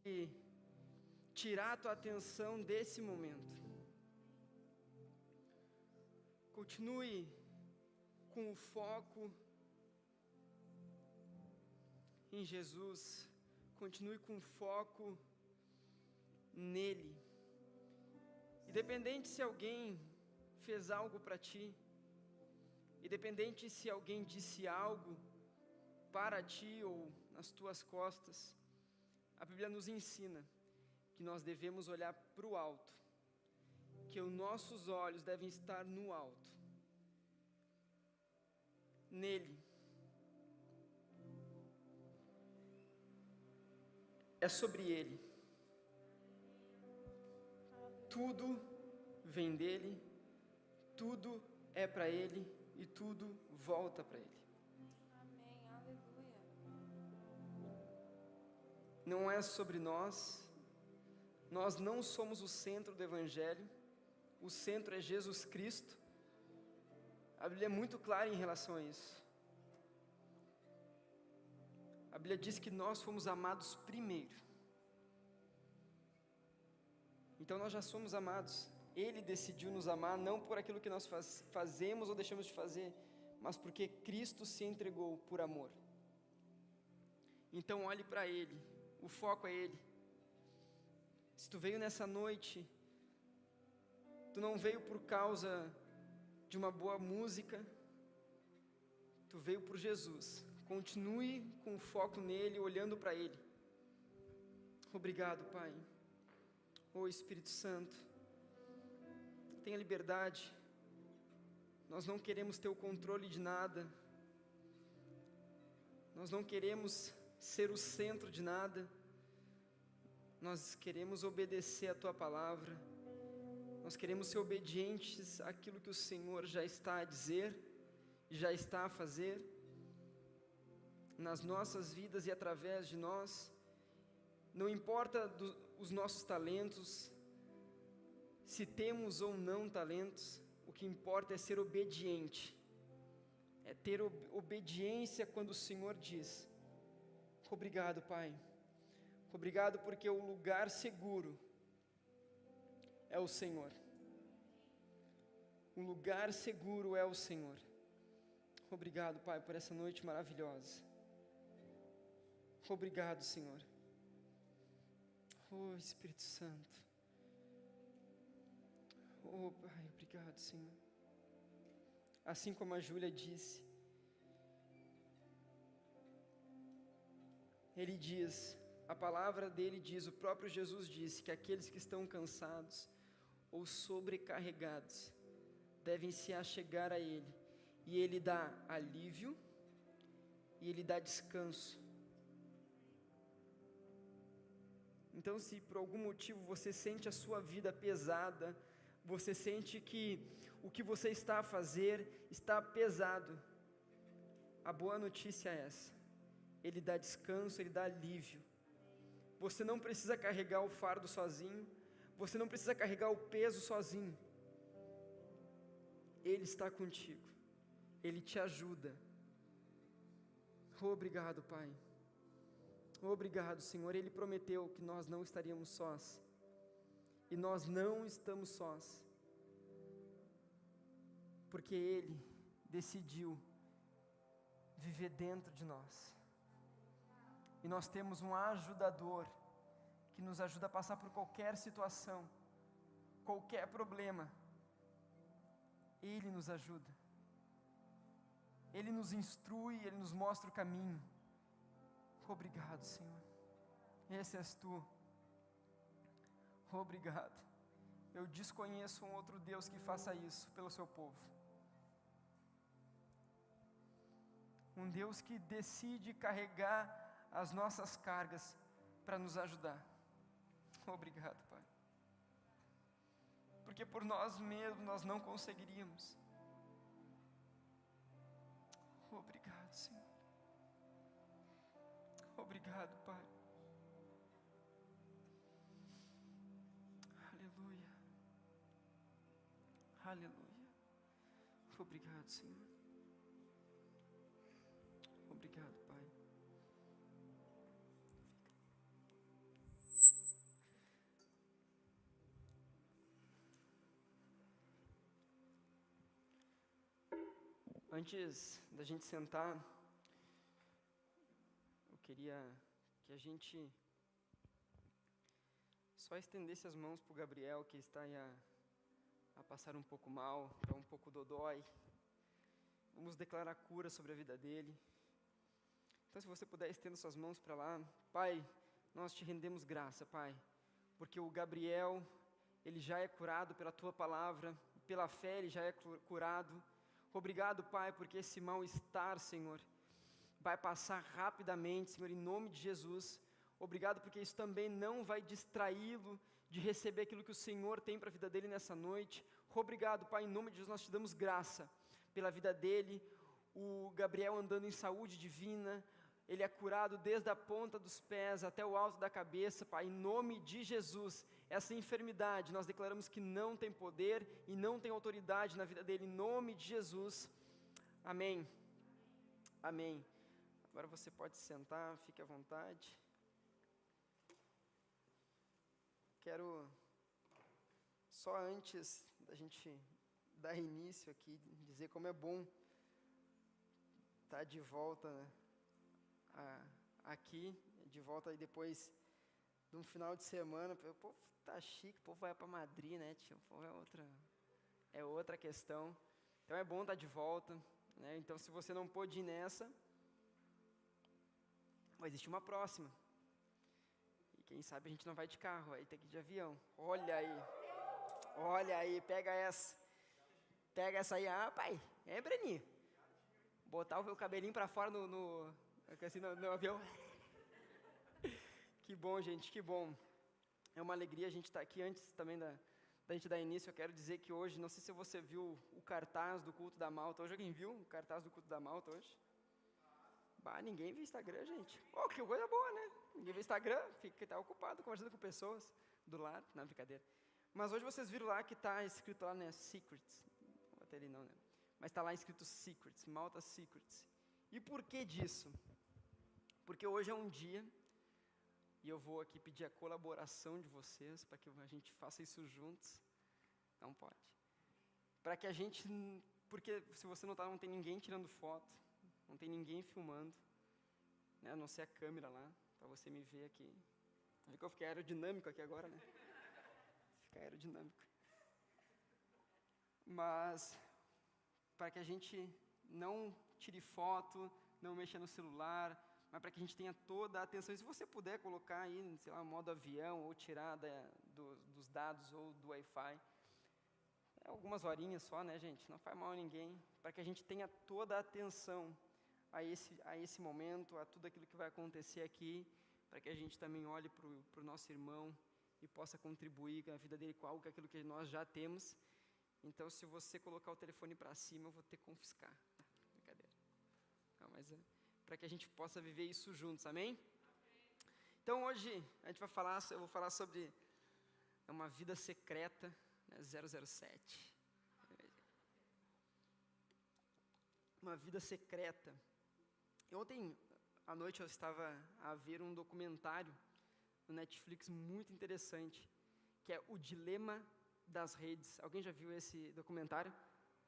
e tirar a tua atenção desse momento. Continue com o foco em Jesus, continue com o foco nele. Independente se alguém fez algo para ti, independente se alguém disse algo para ti ou nas tuas costas, a Bíblia nos ensina que nós devemos olhar para o alto, que os nossos olhos devem estar no alto, nele. É sobre ele. Tudo vem dele, tudo é para ele e tudo volta para ele. Amém, aleluia. Não é sobre nós, nós não somos o centro do Evangelho, o centro é Jesus Cristo. A Bíblia é muito clara em relação a isso. A Bíblia diz que nós fomos amados primeiro. Então nós já somos amados. Ele decidiu nos amar não por aquilo que nós fazemos ou deixamos de fazer, mas porque Cristo se entregou por amor. Então olhe para Ele, o foco é Ele. Se tu veio nessa noite, tu não veio por causa de uma boa música, tu veio por Jesus. Continue com o foco nele, olhando para Ele. Obrigado, Pai. Ô Espírito Santo, tenha liberdade. Nós não queremos ter o controle de nada. Nós não queremos ser o centro de nada. Nós queremos obedecer a Tua palavra. Nós queremos ser obedientes àquilo que o Senhor já está a dizer, já está a fazer nas nossas vidas e através de nós. Não importa os nossos talentos, se temos ou não talentos, o que importa é ser obediente, é ter obediência quando o Senhor diz. Obrigado, Pai, obrigado porque o lugar seguro é o Senhor, o lugar seguro é o Senhor. Obrigado, Pai, por essa noite maravilhosa. Obrigado, Senhor. Oh, Espírito Santo. Oh, Pai, obrigado, Senhor. Assim como a Júlia disse, ele diz, a palavra dele diz, o próprio Jesus disse que aqueles que estão cansados ou sobrecarregados devem se achegar a ele, e ele dá alívio e ele dá descanso. Então, se por algum motivo você sente a sua vida pesada, você sente que o que você está a fazer está pesado, a boa notícia é essa: Ele dá descanso, Ele dá alívio. Você não precisa carregar o fardo sozinho, você não precisa carregar o peso sozinho. Ele está contigo, Ele te ajuda. Obrigado, Pai. Obrigado, Senhor. Ele prometeu que nós não estaríamos sós, e nós não estamos sós, porque Ele decidiu viver dentro de nós, e nós temos um ajudador, que nos ajuda a passar por qualquer situação, qualquer problema. Ele nos ajuda, Ele nos instrui, Ele nos mostra o caminho. Obrigado, Senhor, esse és Tu. Obrigado. Eu desconheço um outro Deus que faça isso pelo seu povo, um Deus que decide carregar as nossas cargas para nos ajudar. Obrigado, Pai, porque por nós mesmos nós não conseguiríamos. Obrigado, Senhor. Obrigado, Pai. Aleluia. Aleluia. Obrigado, Senhor. Obrigado, Pai. Antes da gente sentar, eu queria que a gente só estendesse as mãos para o Gabriel, que está aí a passar um pouco mal, está um pouco dodói. Vamos declarar cura sobre a vida dele. Então, se você puder, estenda suas mãos para lá. Pai, nós te rendemos graça, Pai, porque o Gabriel, ele já é curado pela Tua palavra, pela fé ele já é curado. Obrigado, Pai, porque esse mal-estar, Senhor, vai passar rapidamente, Senhor, em nome de Jesus. Obrigado porque isso também não vai distraí-lo de receber aquilo que o Senhor tem para a vida dele nessa noite. Obrigado, Pai, em nome de Jesus, nós te damos graça pela vida dele. O Gabriel andando em saúde divina, ele é curado desde a ponta dos pés até o alto da cabeça, Pai, em nome de Jesus. Essa enfermidade, nós declaramos que não tem poder e não tem autoridade na vida dele, em nome de Jesus. Amém. Amém. Agora você pode sentar, fique à vontade. Quero, só antes da gente dar início aqui, dizer como é bom estar de volta, né, aqui, de volta aí depois de um final de semana. O povo tá chique, o povo vai para Madrid, né, tio? O povo é outra questão. Então é bom estar de volta, né? Então, se você não pôde ir nessa, vai existir uma próxima. E quem sabe a gente não vai de carro, aí tem que ir de avião. Olha aí, pega essa aí. Ah, pai, Breninho, botar o cabelinho para fora no avião. Que bom, gente, que bom. É uma alegria a gente estar aqui. Antes também da gente dar início, eu quero dizer que hoje, não sei se você viu o cartaz do culto da Malta. Hoje alguém viu o cartaz do culto da Malta hoje? Bah, ninguém vê Instagram, gente. Oh, que coisa boa, né? Ninguém vê Instagram, tá ocupado conversando com pessoas do lado. Não, brincadeira. Mas hoje vocês viram lá que está escrito lá, né, Secrets. Não vou até ali não, né? Mas está lá escrito Secrets, Malta Secrets. E por que disso? Porque hoje é um dia, e eu vou aqui pedir a colaboração de vocês, para que a gente faça isso juntos. Não pode. Para que a gente, porque se você notar, não tem ninguém tirando foto, não tem ninguém filmando, né, a não ser a câmera lá, para você me ver aqui. Tá vendo que eu fiquei aerodinâmico aqui agora, né? Fica aerodinâmico. Mas, para que a gente não tire foto, não mexa no celular, mas para que a gente tenha toda a atenção. E se você puder colocar aí, sei lá, modo avião, ou tirar dos dados ou do Wi-Fi, algumas horinhas só, né, gente? Não faz mal a ninguém. Para que a gente tenha toda a atenção a esse momento, a tudo aquilo que vai acontecer aqui, para que a gente também olhe para o nosso irmão e possa contribuir com a vida dele com algo, com aquilo que nós já temos. Então, se você colocar o telefone para cima, eu vou ter que confiscar. Brincadeira. Não, mas para que a gente possa viver isso juntos, amém? Então, hoje, eu vou falar sobre uma vida secreta, né, 007. Uma vida secreta. E ontem à noite eu estava a ver um documentário no Netflix muito interessante, que é O Dilema das Redes. Alguém já viu esse documentário?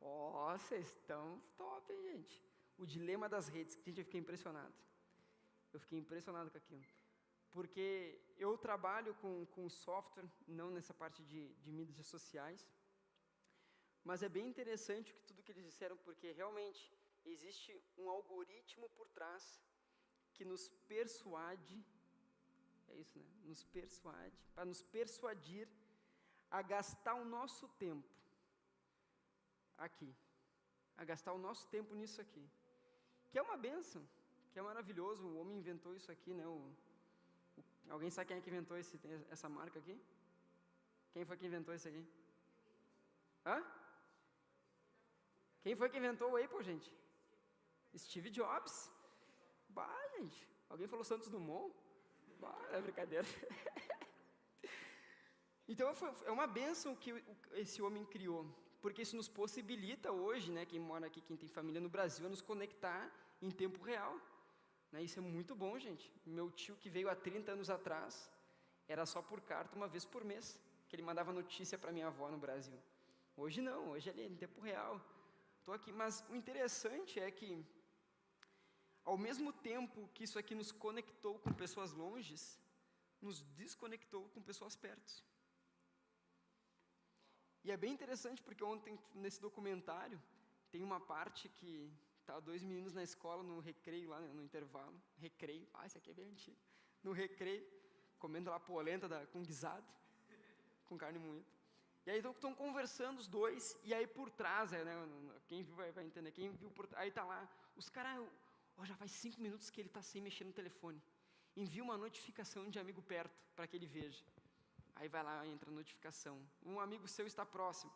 Ó, vocês estão top, hein, gente? O Dilema das Redes. Gente, eu fiquei impressionado. Eu fiquei impressionado com aquilo. Porque eu trabalho com software, não nessa parte de mídias sociais, mas é bem interessante tudo que eles disseram, porque realmente existe um algoritmo por trás que nos persuade, é isso, né? Nos persuade, para nos persuadir a gastar o nosso tempo aqui, a gastar o nosso tempo nisso aqui, que é uma bênção, que é maravilhoso. O homem inventou isso aqui, né? Alguém sabe quem é que inventou essa marca aqui? Quem foi que inventou isso aqui? Hã? Quem foi que inventou o Apple, gente? Steve Jobs. Bah, gente. Alguém falou Santos Dumont? Bah, é brincadeira. Então, é uma bênção que esse homem criou, porque isso nos possibilita hoje, né, quem mora aqui, quem tem família no Brasil, a nos conectar em tempo real. Né, isso é muito bom, gente. Meu tio, que veio há 30 anos atrás, era só por carta uma vez por mês, que ele mandava notícia para minha avó no Brasil. Hoje não, hoje ele é em tempo real. estou aqui. Mas o interessante é que, ao mesmo tempo que isso aqui nos conectou com pessoas longes, nos desconectou com pessoas perto. E é bem interessante porque ontem, nesse documentário, tem uma parte que tá 2 meninos na escola, no recreio, lá no intervalo. Recreio, isso aqui é bem antigo. No recreio, comendo lá polenta com guisado, com carne moída. E aí estão conversando os dois, e aí por trás, né, quem viu vai entender, quem viu por aí tá lá, os caras, já faz 5 minutos que ele está sem mexer no telefone. Envia uma notificação de amigo perto, para que ele veja. Aí vai lá, entra a notificação. Um amigo seu está próximo.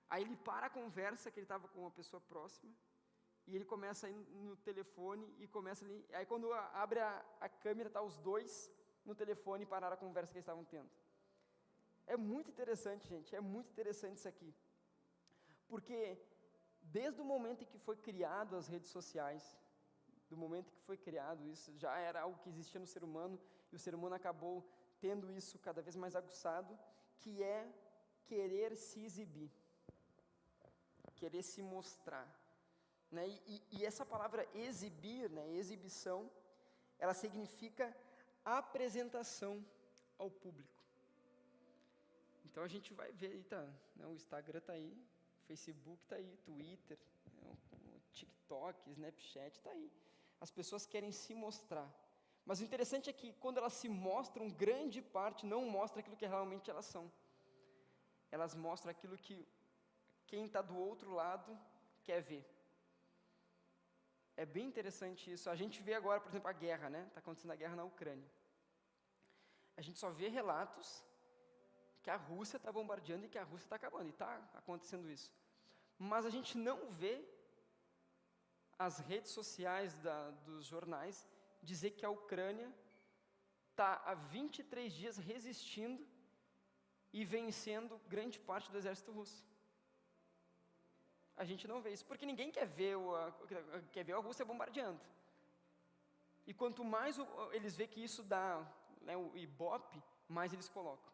Aí ele para a conversa, que ele estava com uma pessoa próxima, e ele começa a ir no telefone, e começa ali. Aí quando abre a câmera, tá os dois no telefone e pararam a conversa que eles estavam tendo. É muito interessante, gente, é muito interessante isso aqui. Porque desde o momento em que foi criado as redes sociais, do momento que foi criado isso, já era algo que existia no ser humano, e o ser humano acabou tendo isso cada vez mais aguçado, que é querer se exibir, querer se mostrar, né? E essa palavra exibir, né, exibição, ela significa apresentação ao público. Então a gente vai ver aí, né, o Instagram está aí, o Facebook está aí, Twitter, o TikTok, Snapchat está aí. As pessoas querem se mostrar. Mas o interessante é que quando elas se mostram, grande parte não mostra aquilo que realmente elas são. Elas mostram aquilo que quem está do outro lado quer ver. É bem interessante isso. A gente vê agora, por exemplo, a guerra, né? Está acontecendo a guerra na Ucrânia. A gente só vê relatos que a Rússia está bombardeando e que a Rússia está acabando. E está acontecendo isso. Mas a gente não vê as redes sociais dos jornais dizer que a Ucrânia está há 23 dias resistindo e vencendo grande parte do exército russo. A gente não vê isso, porque ninguém quer ver a Rússia bombardeando. E quanto mais eles veem que isso dá, né, o Ibope, mais eles colocam.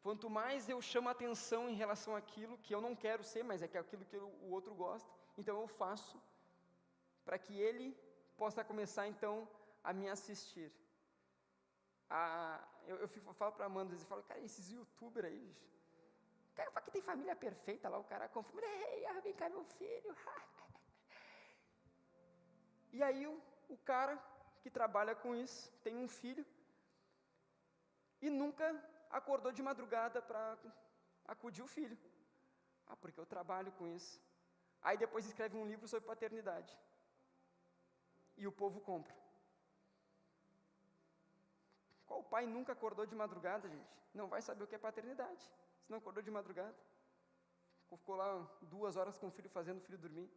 Quanto mais eu chamo a atenção em relação àquilo que eu não quero ser, mas é que é aquilo que o outro gosta, então eu faço para que ele possa começar então a me assistir. Eu falo para a Amanda, eu falo, cara, esses youtubers aí, cara, fala que tem família perfeita lá, o cara com família, vem cá meu filho. E aí o cara que trabalha com isso, tem um filho, e nunca acordou de madrugada para acudir o filho. Porque eu trabalho com isso. Aí depois escreve um livro sobre paternidade. E o povo compra. Qual pai nunca acordou de madrugada, gente? Não vai saber o que é paternidade, se não acordou de madrugada. Ficou lá 2 horas com o filho, fazendo o filho dormir.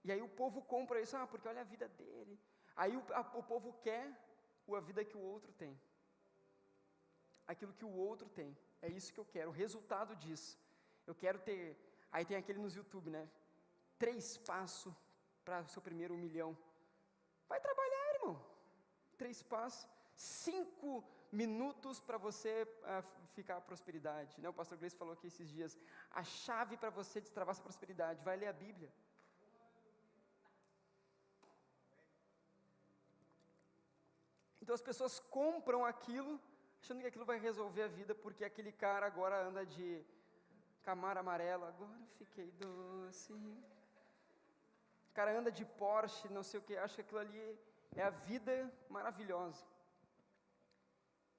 E aí o povo compra isso, porque olha a vida dele. Aí o povo quer a vida que o outro tem. Aquilo que o outro tem. É isso que eu quero, o resultado disso. Eu quero ter... Aí tem aquele nos YouTube, né? 3 passos para o seu primeiro 1 milhão. Vai trabalhar, irmão. 3 passos. 5 minutos para você ficar a prosperidade. Né? O pastor Gleice falou aqui esses dias. A chave para você destravar essa prosperidade. Vai ler a Bíblia. Então as pessoas compram aquilo, achando que aquilo vai resolver a vida, porque aquele cara agora anda de Camaro amarelo, agora eu fiquei doce. O cara anda de Porsche, não sei o que, acha que aquilo ali é a vida maravilhosa.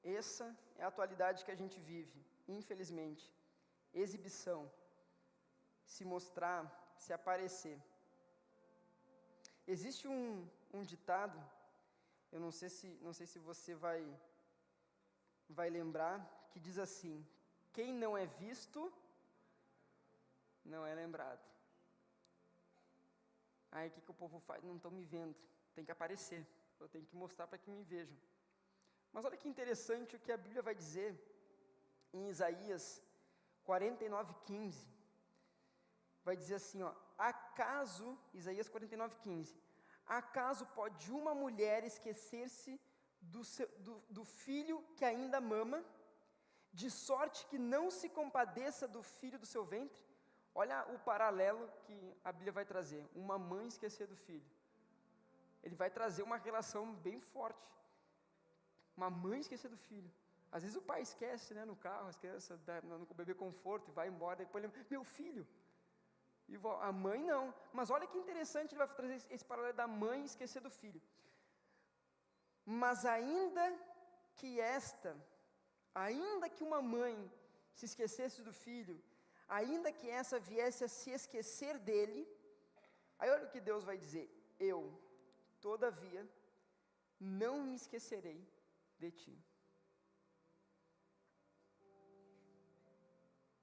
Essa é a atualidade que a gente vive, infelizmente. Exibição, se mostrar, se aparecer. Existe um ditado, eu não sei se você vai lembrar, que diz assim: quem não é visto, não é lembrado. Aí o que o povo faz? Não estão me vendo, tem que aparecer, eu tenho que mostrar para que me vejam. Mas olha que interessante o que a Bíblia vai dizer em Isaías 49:15. Vai dizer assim, acaso, Isaías 49:15, acaso pode uma mulher esquecer-se do filho que ainda mama, de sorte que não se compadeça do filho do seu ventre? Olha o paralelo que a Bíblia vai trazer, uma mãe esquecer do filho. Ele vai trazer uma relação bem forte. Uma mãe esquecer do filho. Às vezes o pai esquece, né, no carro, as crianças no bebê conforto e vai embora, depois ele, meu filho. E a mãe não. Mas olha que interessante, ele vai trazer esse paralelo da mãe esquecer do filho. Mas ainda que uma mãe se esquecesse do filho, ainda que essa viesse a se esquecer dele, aí olha o que Deus vai dizer: eu, todavia, não me esquecerei de ti.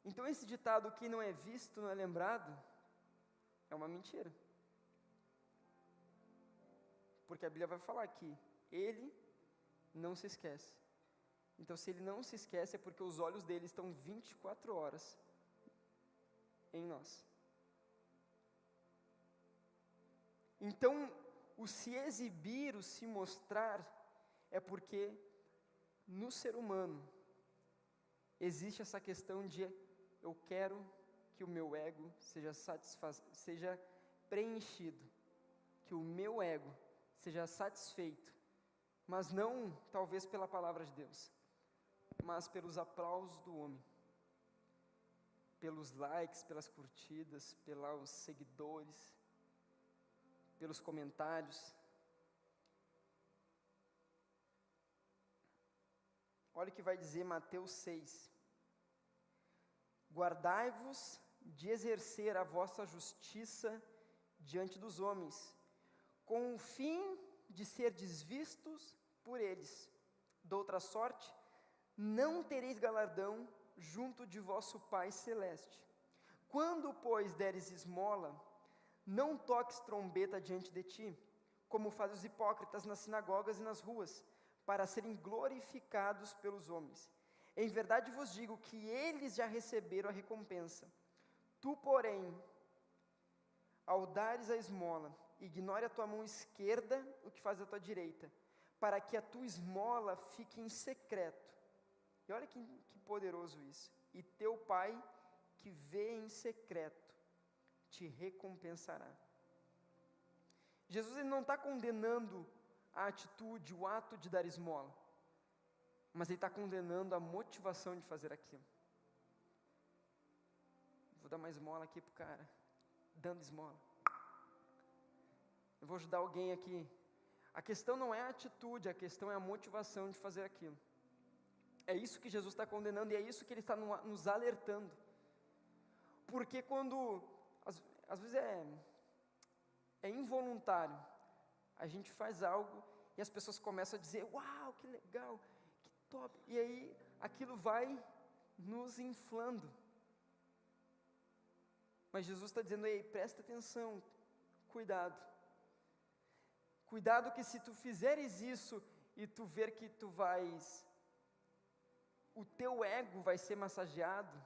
Então esse ditado, que não é visto, não é lembrado, é uma mentira. Porque a Bíblia vai falar que ele não se esquece. Então se ele não se esquece é porque os olhos dele estão 24 horas em nós. Então o se exibir, o se mostrar, é porque no ser humano existe essa questão de eu quero que o meu ego seja preenchido, que o meu ego seja satisfeito, mas não talvez pela palavra de Deus, mas pelos aplausos do homem, pelos likes, pelas curtidas, pelos seguidores, pelos comentários. Olha o que vai dizer Mateus 6. Guardai-vos de exercer a vossa justiça diante dos homens, com o fim de serdes vistos por eles. Doutra sorte, não tereis galardão junto de vosso Pai Celeste. Quando, pois, deres esmola, não toques trombeta diante de ti, como fazem os hipócritas nas sinagogas e nas ruas, para serem glorificados pelos homens. Em verdade vos digo que eles já receberam a recompensa. Tu, porém, ao dares a esmola, ignore a tua mão esquerda o que faz a tua direita, para que a tua esmola fique em secreto. E olha que poderoso isso. E teu Pai, que vê em secreto, te recompensará. Jesus ele não está condenando a atitude, o ato de dar esmola, mas ele está condenando a motivação de fazer aquilo. Vou dar uma esmola aqui pro cara, dando esmola. Eu vou ajudar alguém aqui. A questão não é a atitude, a questão é a motivação de fazer aquilo. É isso que Jesus está condenando e é isso que ele está nos alertando. Porque quando, às vezes é involuntário, a gente faz algo e as pessoas começam a dizer, uau, que legal, que top. E aí aquilo vai nos inflando. Mas Jesus está dizendo, ei, presta atenção, cuidado. Cuidado que se tu fizeres isso e tu ver que o teu ego vai ser massageado,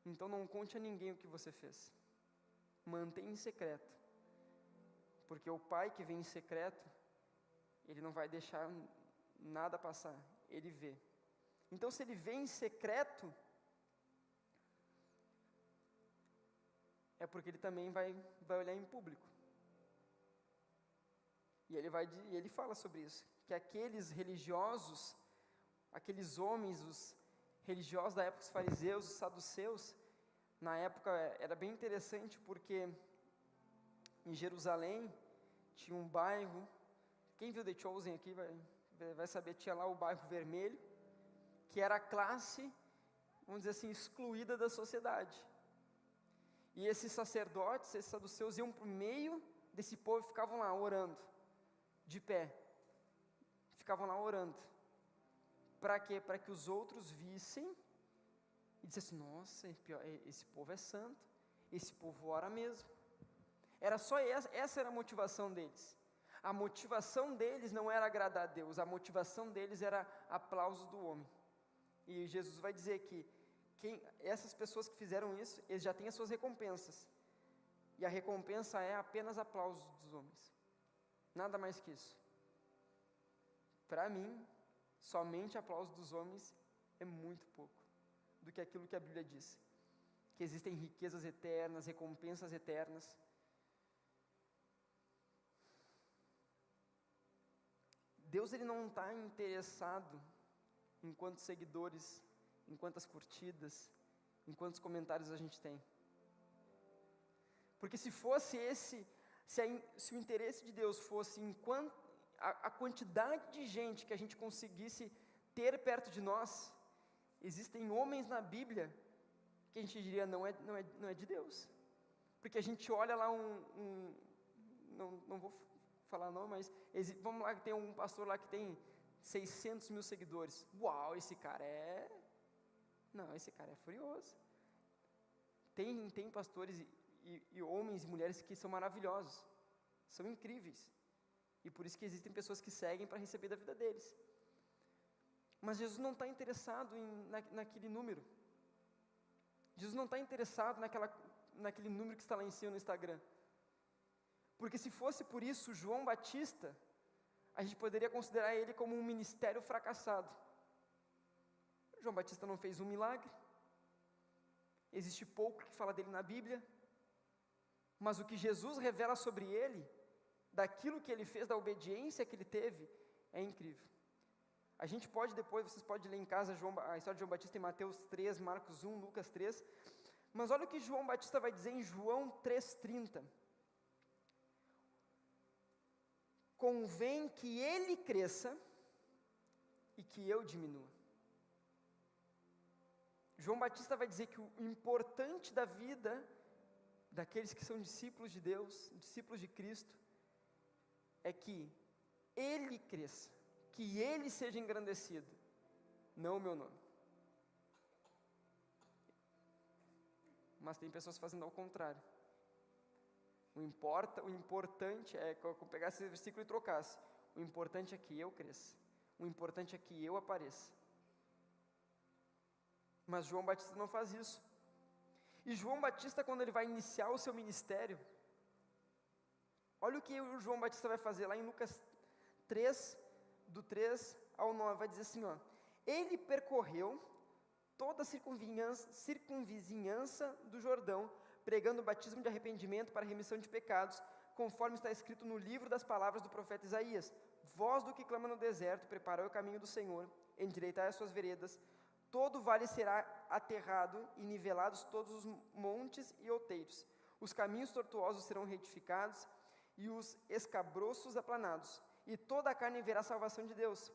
então não conte a ninguém o que você fez. Mantenha em secreto. Porque o Pai que vem em secreto, ele não vai deixar nada passar, ele vê. Então se ele vê em secreto, é porque ele também vai olhar em público. E ele fala sobre isso, que aqueles religiosos, aqueles homens, os religiosos da época, os fariseus, os saduceus, na época era bem interessante porque em Jerusalém tinha um bairro, quem viu The Chosen aqui vai saber, tinha lá o bairro vermelho, que era a classe, vamos dizer assim, excluída da sociedade. E esses sacerdotes, esses saduceus iam para o meio desse povo e ficavam lá orando, de pé, ficavam lá orando. Para quê? Para que os outros vissem e dissessem, nossa, esse povo é santo, esse povo ora mesmo. Era só essa era a motivação deles. A motivação deles não era agradar a Deus, a motivação deles era aplausos do homem. E Jesus vai dizer que essas pessoas que fizeram isso, eles já têm as suas recompensas. E a recompensa é apenas aplausos dos homens. Nada mais que isso. Para mim, somente aplausos dos homens é muito pouco do que aquilo que a Bíblia diz. que existem riquezas eternas, recompensas eternas. Deus, Ele não está interessado em quantos seguidores, em quantas curtidas, em quantos comentários a gente tem. Porque se fosse se o interesse de Deus fosse em a quantidade de gente que a gente conseguisse ter perto de nós, existem homens na Bíblia que a gente diria não é de Deus. Porque a gente olha lá não vou falar não, mas vamos lá, que tem um pastor lá que tem 600 mil seguidores. Uau, esse cara é furioso. Tem pastores e homens e mulheres que são maravilhosos, são incríveis, e por isso que existem pessoas que seguem para receber da vida deles. Mas Jesus não está interessado naquele número. Jesus não está interessado naquele número que está lá em cima no Instagram. Porque se fosse por isso, João Batista, a gente poderia considerar ele como um ministério fracassado. João Batista não fez um milagre, existe pouco que fala dele na Bíblia, mas o que Jesus revela sobre ele, daquilo que ele fez, da obediência que ele teve, é incrível. A gente pode depois, vocês podem ler em casa a história de João Batista em Mateus 3, Marcos 1, Lucas 3, mas olha o que João Batista vai dizer em João 3,30. Convém que ele cresça e que eu diminua. João Batista vai dizer que o importante da vida daqueles que são discípulos de Deus, discípulos de Cristo, é que ele cresça, que ele seja engrandecido, não o meu nome. Mas tem pessoas fazendo ao contrário. O importante é que eu pegasse esse versículo e trocasse. O importante é que eu cresça. O importante é que eu apareça. Mas João Batista não faz isso. E João Batista, quando ele vai iniciar o seu ministério, olha o que o João Batista vai fazer lá em Lucas 3, do 3 ao 9, vai dizer assim, ó: ele percorreu toda a circunvizinhança do Jordão, pregando o batismo de arrependimento para a remissão de pecados, conforme está escrito no livro das palavras do profeta Isaías: voz do que clama no deserto, preparai o caminho do Senhor, endireitai as suas veredas, todo vale será aterrado e nivelados todos os montes e outeiros, os caminhos tortuosos serão retificados e os escabroços aplanados, e toda a carne verá a salvação de Deus.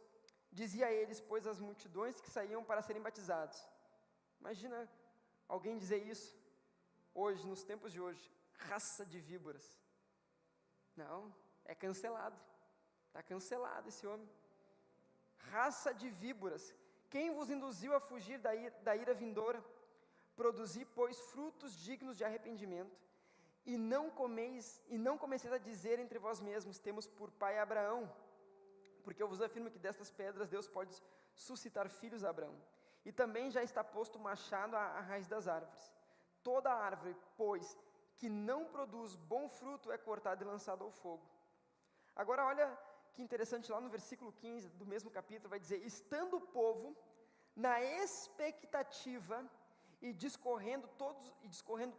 Dizia a eles, pois, as multidões que saíam para serem batizados. Imagina alguém dizer isso hoje, nos tempos de hoje: raça de víboras. Não, é cancelado. Está cancelado esse homem. Raça de víboras, quem vos induziu a fugir da ira vindoura? Produzi, pois, frutos dignos de arrependimento, e não comeceis a dizer entre vós mesmos: temos por pai Abraão, porque eu vos afirmo que destas pedras Deus pode suscitar filhos a Abraão. E também já está posto o machado à raiz das árvores. Toda árvore, pois, que não produz bom fruto é cortada e lançada ao fogo. Agora olha que interessante, lá no versículo 15 do mesmo capítulo, vai dizer: estando o povo na expectativa e discorrendo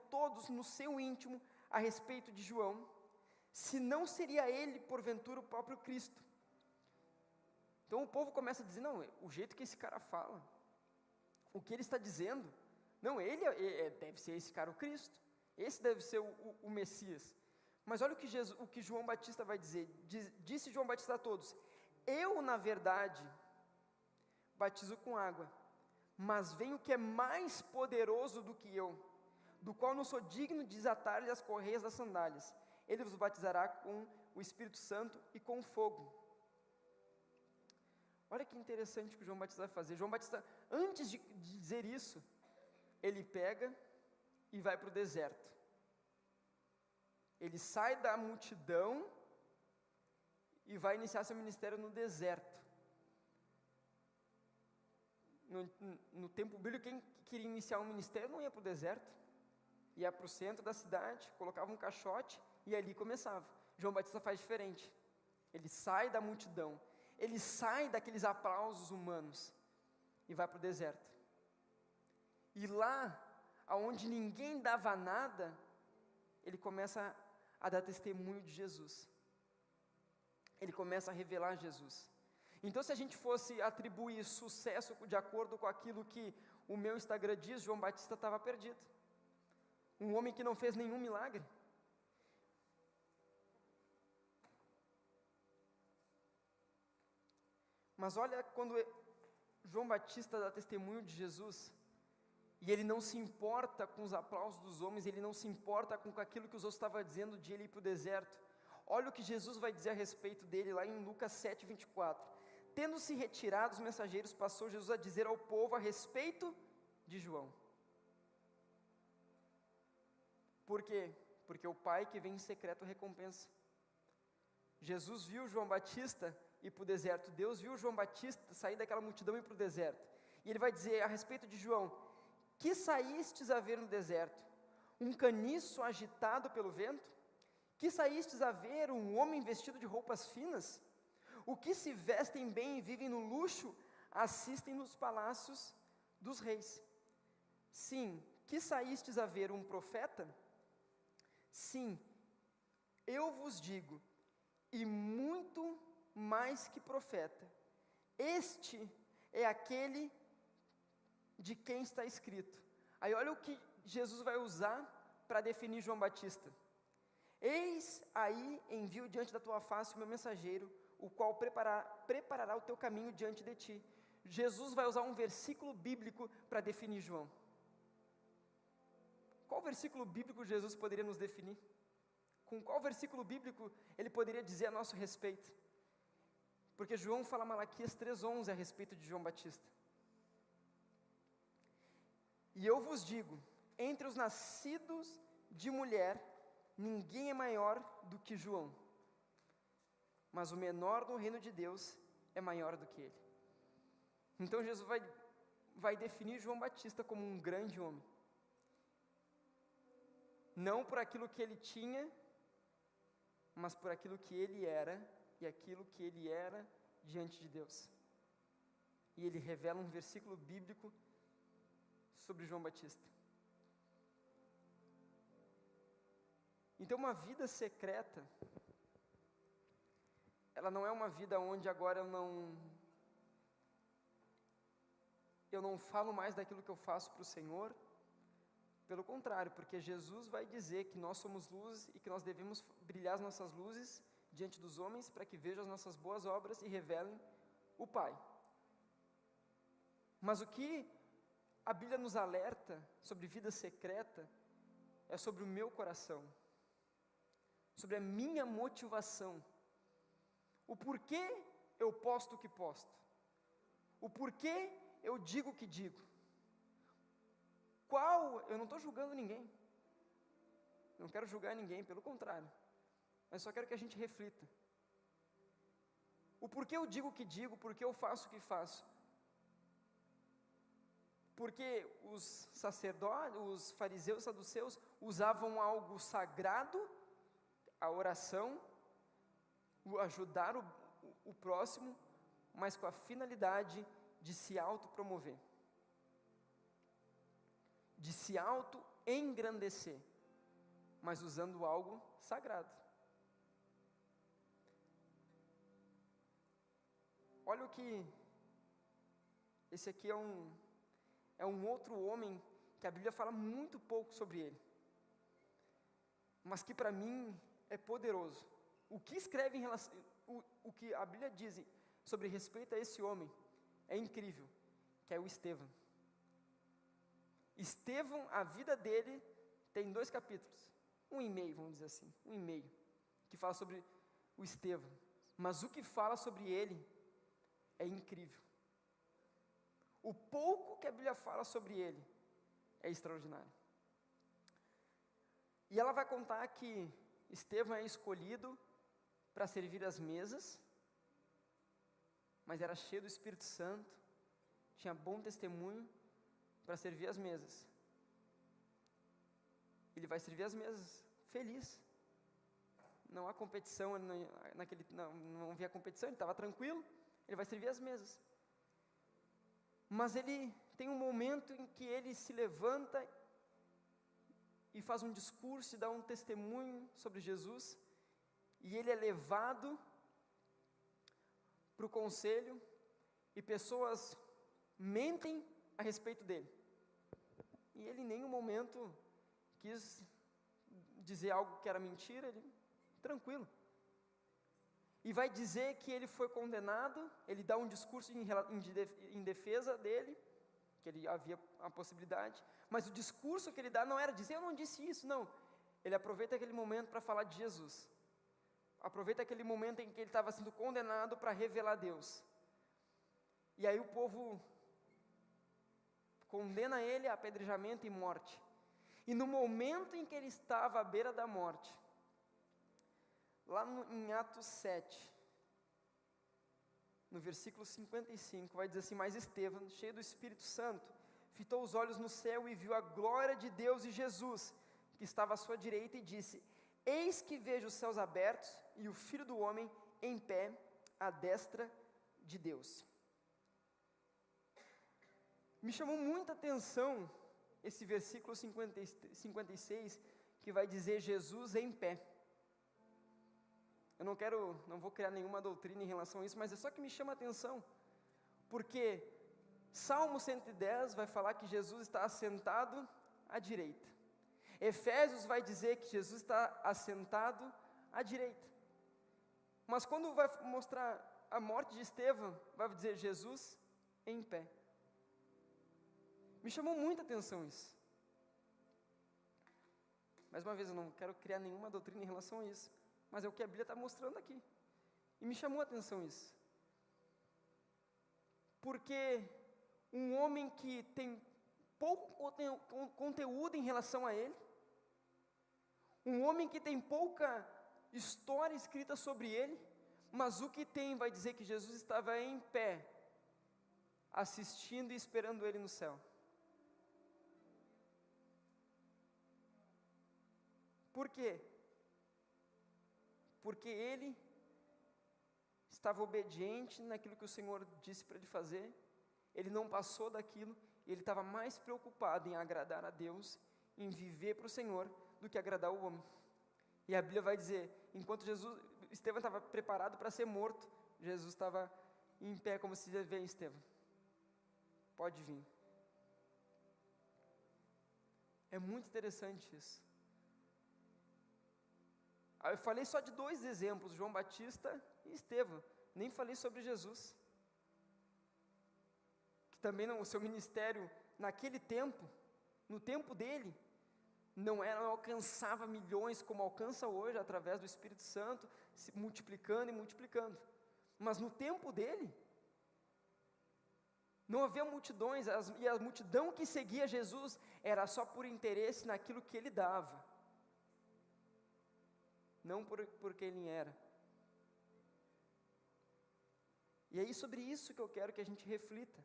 todos no seu íntimo a respeito de João, se não seria ele, porventura, o próprio Cristo. Então o povo começa a dizer: não, o jeito que esse cara fala, o que ele está dizendo, não, ele deve ser esse cara o Cristo, esse deve ser o Messias. Mas olha o que João Batista vai dizer. Disse João Batista a todos: eu, na verdade, batizo com água, mas vem o que é mais poderoso do que eu, do qual não sou digno de desatar-lhe as correias das sandálias. Ele vos batizará com o Espírito Santo e com fogo. Olha que interessante o que João Batista vai fazer. João Batista, antes de dizer isso, ele pega e vai para o deserto. Ele sai da multidão e vai iniciar seu ministério no deserto. No tempo bíblico, quem queria iniciar um ministério não ia para o deserto, ia para o centro da cidade, colocava um caixote e ali começava. João Batista faz diferente. Ele sai da multidão, ele sai daqueles aplausos humanos e vai para o deserto. E lá, aonde ninguém dava nada, ele começa a dar testemunho de Jesus. Ele começa a revelar Jesus. Então, se a gente fosse atribuir sucesso de acordo com aquilo que o meu Instagram diz, João Batista estava perdido. Um homem que não fez nenhum milagre. Mas olha, quando João Batista dá testemunho de Jesus, e ele não se importa com os aplausos dos homens, ele não se importa com aquilo que os outros estavam dizendo de ele ir para o deserto. Olha o que Jesus vai dizer a respeito dele, lá em Lucas 7, 24. Tendo-se retirado os mensageiros, passou Jesus a dizer ao povo a respeito de João. Por quê? Porque o Pai que vem em secreto recompensa. Jesus viu João Batista ir para o deserto. Deus viu João Batista sair daquela multidão e ir para o deserto. E ele vai dizer a respeito de João: que saístes a ver no deserto? Um caniço agitado pelo vento? Que saístes a ver um homem vestido de roupas finas? O que se vestem bem e vivem no luxo, assistem nos palácios dos reis. Sim, que saístes a ver um profeta? Sim, eu vos digo, e muito mais que profeta. Este é aquele de quem está escrito. Aí olha o que Jesus vai usar para definir João Batista. Eis aí envio diante da tua face o meu mensageiro, o qual preparará o teu caminho diante de ti. Jesus vai usar um versículo bíblico para definir João. Qual versículo bíblico Jesus poderia nos definir? Com qual versículo bíblico ele poderia dizer a nosso respeito? Porque João fala Malaquias 3,11 a respeito de João Batista. E eu vos digo, entre os nascidos de mulher, ninguém é maior do que João. Mas o menor no reino de Deus é maior do que ele. Então Jesus vai definir João Batista como um grande homem. Não por aquilo que ele tinha, mas por aquilo que ele era, e aquilo que ele era diante de Deus. E ele revela um versículo bíblico sobre João Batista. Então, uma vida secreta, ela não é uma vida onde agora eu não falo mais daquilo que eu faço para o Senhor. Pelo contrário, porque Jesus vai dizer que nós somos luzes e que nós devemos brilhar as nossas luzes diante dos homens para que vejam as nossas boas obras e revelem o Pai. Mas o que a Bíblia nos alerta sobre vida secreta é sobre o meu coração, sobre a minha motivação, o porquê eu posto o que posto, o porquê eu digo o que digo. Eu não estou julgando ninguém, não quero julgar ninguém, pelo contrário, mas só quero que a gente reflita. O porquê eu digo o que digo, porquê eu faço o que faço. Porque os sacerdotes, os fariseus e saduceus usavam algo sagrado, a oração, o ajudar o próximo, mas com a finalidade de se autopromover, de se auto-engrandecer, mas usando algo sagrado. Olha o que, esse aqui é um outro homem que a Bíblia fala muito pouco sobre ele, mas que para mim é poderoso. O que escreve em relação, o que a Bíblia diz sobre respeito a esse homem é incrível, que é o Estevão. Estevão, a vida dele tem 2 capítulos, 1,5, vamos dizer assim, 1,5, que fala sobre o Estevão, mas o que fala sobre ele é incrível. O pouco que a Bíblia fala sobre ele é extraordinário. E ela vai contar que Estevão é escolhido para servir as mesas, mas era cheio do Espírito Santo, tinha bom testemunho para servir as mesas. Ele vai servir as mesas feliz. Não há competição, não havia competição, ele estava tranquilo, ele vai servir as mesas. Mas ele tem um momento em que ele se levanta e faz um discurso e dá um testemunho sobre Jesus, e ele é levado para o conselho, e pessoas mentem a respeito dele. E ele em nenhum momento quis dizer algo que era mentira, ele, tranquilo. E vai dizer que ele foi condenado, ele dá um discurso em defesa dele, que ele havia a possibilidade, mas o discurso que ele dá não era dizer, eu não disse isso, não. Ele aproveita aquele momento para falar de Jesus. Aproveita aquele momento em que ele estava sendo condenado para revelar Deus. E aí o povo condena ele a apedrejamento e morte. E no momento em que ele estava à beira da morte, lá em Atos 7, no versículo 55, vai dizer assim: mas Estevão, cheio do Espírito Santo, fitou os olhos no céu e viu a glória de Deus e Jesus, que estava à sua direita, e disse: eis que vejo os céus abertos e o Filho do Homem em pé à destra de Deus. Me chamou muita atenção esse versículo 56, que vai dizer Jesus em pé. Eu não vou criar nenhuma doutrina em relação a isso, mas é só que me chama a atenção, porque Salmo 110 vai falar que Jesus está assentado à direita. Efésios vai dizer que Jesus está assentado à direita. Mas quando vai mostrar a morte de Estevão, vai dizer Jesus em pé. Me chamou muita atenção isso. Mais uma vez, eu não quero criar nenhuma doutrina em relação a isso, mas é o que a Bíblia está mostrando aqui. E me chamou a atenção isso. Porque um homem que tem pouco conteúdo em relação a ele, um homem que tem pouca história escrita sobre ele, mas o que tem vai dizer que Jesus estava em pé, assistindo e esperando ele no céu. Por quê? Porque ele estava obediente naquilo que o Senhor disse para ele fazer, ele não passou daquilo, ele estava mais preocupado em agradar a Deus, em viver para o Senhor, do que agradar o homem. E a Bíblia vai dizer, enquanto Estevão estava preparado para ser morto, Jesus estava em pé, como se dizia: vem, Estevão, pode vir. É muito interessante isso. Eu falei só de 2 exemplos, João Batista e Estevão, nem falei sobre Jesus, que também o seu ministério naquele tempo, no tempo dele, não alcançava milhões como alcança hoje, através do Espírito Santo, se multiplicando e multiplicando, mas no tempo dele, não havia multidões, e a multidão que seguia Jesus, era só por interesse naquilo que ele dava, não por quem ele era. E é sobre isso que eu quero que a gente reflita.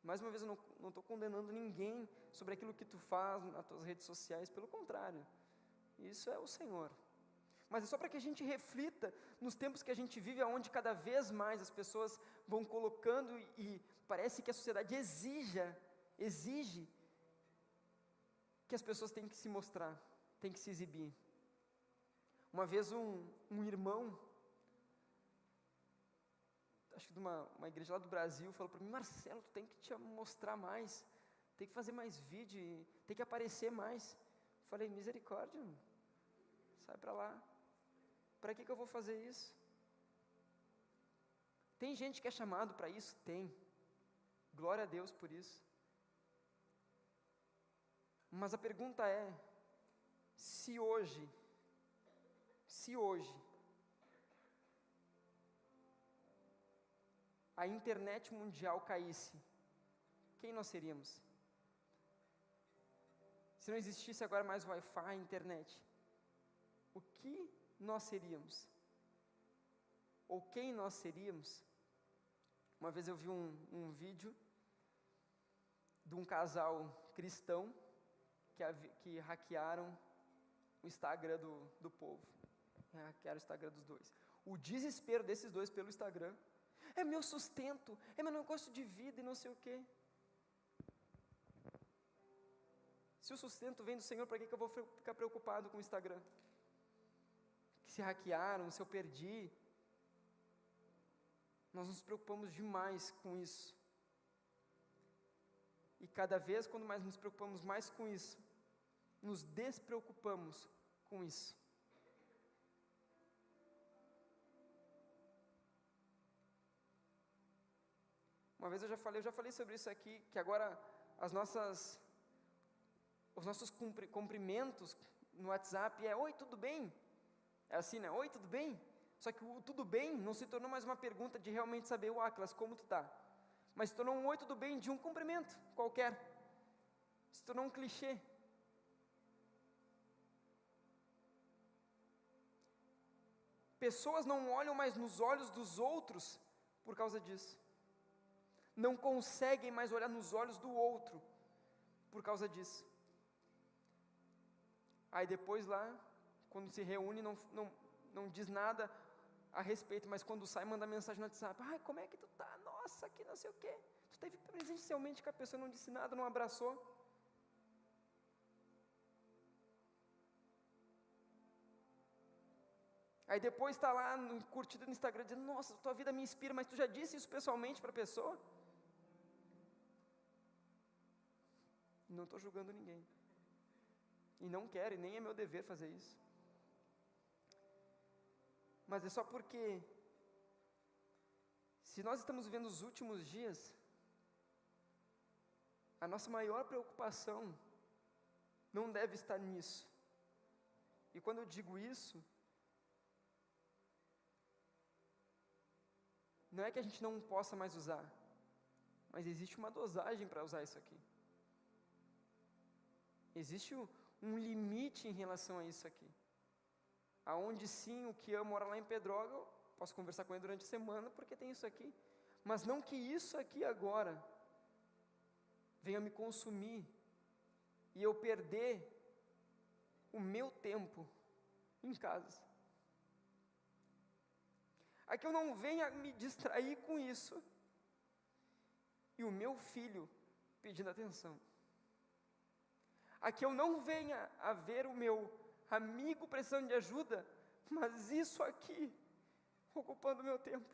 Mais uma vez, eu não estou condenando ninguém sobre aquilo que tu faz nas tuas redes sociais, pelo contrário, isso é o Senhor. Mas é só para que a gente reflita nos tempos que a gente vive, onde cada vez mais as pessoas vão colocando, e parece que a sociedade exige que as pessoas têm que se mostrar, têm que se exibir. Uma vez um irmão, acho que de uma igreja lá do Brasil, falou para mim: Marcelo, tu tem que te mostrar mais, tem que fazer mais vídeo, tem que aparecer mais. Falei: misericórdia, sai para lá, para que eu vou fazer isso? Tem gente que é chamado para isso? Tem, glória a Deus por isso. Mas a pergunta é, se hoje a internet mundial caísse, quem nós seríamos? Se não existisse agora mais Wi-Fi, internet, o que nós seríamos? Ou quem nós seríamos? Uma vez eu vi um vídeo de um casal cristão que hackearam o Instagram do povo, hackearam o Instagram dos dois. O desespero desses dois pelo Instagram: é meu sustento, é meu negócio de vida e não sei o quê. Se o sustento vem do Senhor, para que eu vou ficar preocupado com o Instagram? Se hackearam, se eu perdi. Nós nos preocupamos demais com isso. E cada vez, quando mais nos preocupamos mais com isso, nos despreocupamos com isso. Uma vez eu já falei sobre isso aqui, que agora os nossos cumprimentos no WhatsApp é: oi, tudo bem? É assim, né? Oi, tudo bem? Só que o tudo bem não se tornou mais uma pergunta de realmente saber: o Atlas, como tu tá? Mas se tornou um oi, tudo bem de um cumprimento qualquer. Se tornou um clichê. Pessoas não olham mais nos olhos dos outros por causa disso. Não conseguem mais olhar nos olhos do outro por causa disso. Aí depois lá, quando se reúne, não diz nada a respeito, mas quando sai, manda mensagem no WhatsApp: ai, como é que tu tá? Nossa, que não sei o quê. Tu esteve presencialmente com a pessoa, não disse nada, não abraçou. Aí depois está lá curtido no Instagram, dizendo: nossa, tua vida me inspira, mas tu já disse isso pessoalmente para a pessoa? Não estou julgando ninguém. E não quero, e nem é meu dever fazer isso. Mas é só porque, se nós estamos vivendo os últimos dias, a nossa maior preocupação não deve estar nisso. E quando eu digo isso, não é que a gente não possa mais usar, mas existe uma dosagem para usar isso aqui. Existe um limite em relação a isso aqui. Aonde sim, o que eu moro lá em Pedroga, eu posso conversar com ele durante a semana, porque tem isso aqui. Mas não que isso aqui agora venha me consumir e eu perder o meu tempo em casa. Aqui eu não venha me distrair com isso e o meu filho pedindo atenção. Aqui eu não venha a ver o meu amigo precisando de ajuda, mas isso aqui ocupando o meu tempo.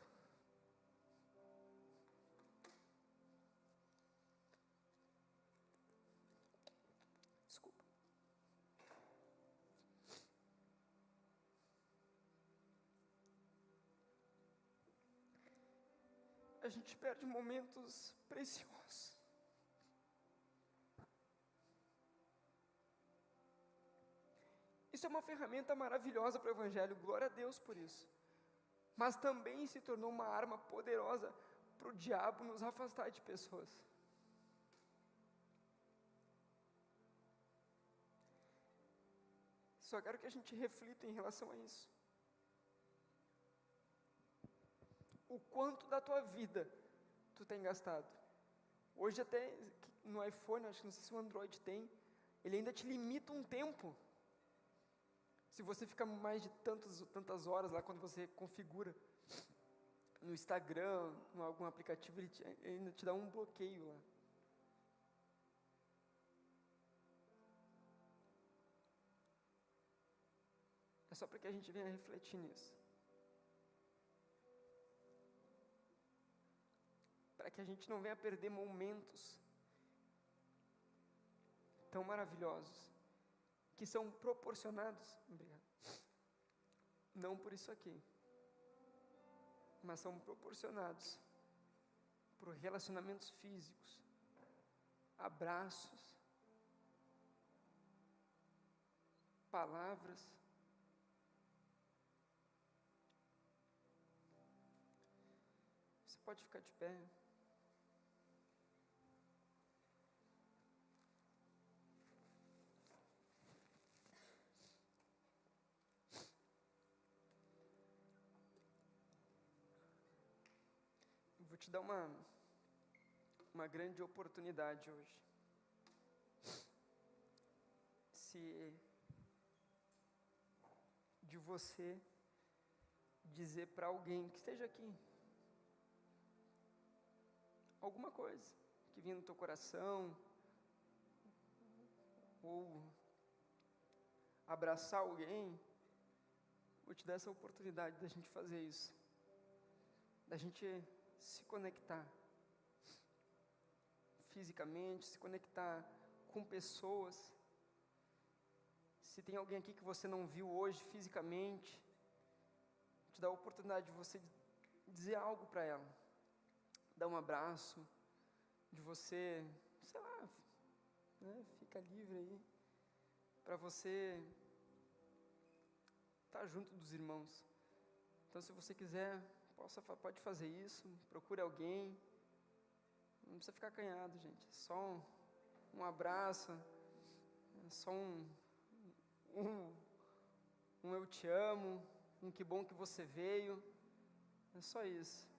Desculpa. A gente perde momentos preciosos. Isso é uma ferramenta maravilhosa para o Evangelho, glória a Deus por isso. Mas também se tornou uma arma poderosa para o diabo nos afastar de pessoas. Só quero que a gente reflita em relação a isso. O quanto da tua vida tu tem gastado. Hoje até no iPhone, acho que não sei se o Android tem, ele ainda te limita um tempo. Se você fica mais de tantas horas lá, quando você configura no Instagram, em algum aplicativo, ele ainda te dá um bloqueio lá. É só para que a gente venha refletir nisso. Para que a gente não venha perder momentos tão maravilhosos, que são proporcionados, obrigado, não por isso aqui, mas são proporcionados por relacionamentos físicos, abraços, palavras. Você pode ficar de pé. Vou te dar uma grande oportunidade hoje. De você dizer para alguém que esteja aqui alguma coisa que vinha no teu coração, ou abraçar alguém, vou te dar essa oportunidade da gente fazer isso, da gente se conectar fisicamente, se conectar com pessoas. Se tem alguém aqui que você não viu hoje fisicamente, te dá a oportunidade de você dizer algo para ela, dar um abraço, de você, sei lá, né, fica livre aí, para você estar junto dos irmãos. Então, se você quiser, pode fazer isso, procure alguém, não precisa ficar acanhado, gente, é só um abraço, é só um eu te amo, um que bom que você veio, é só isso.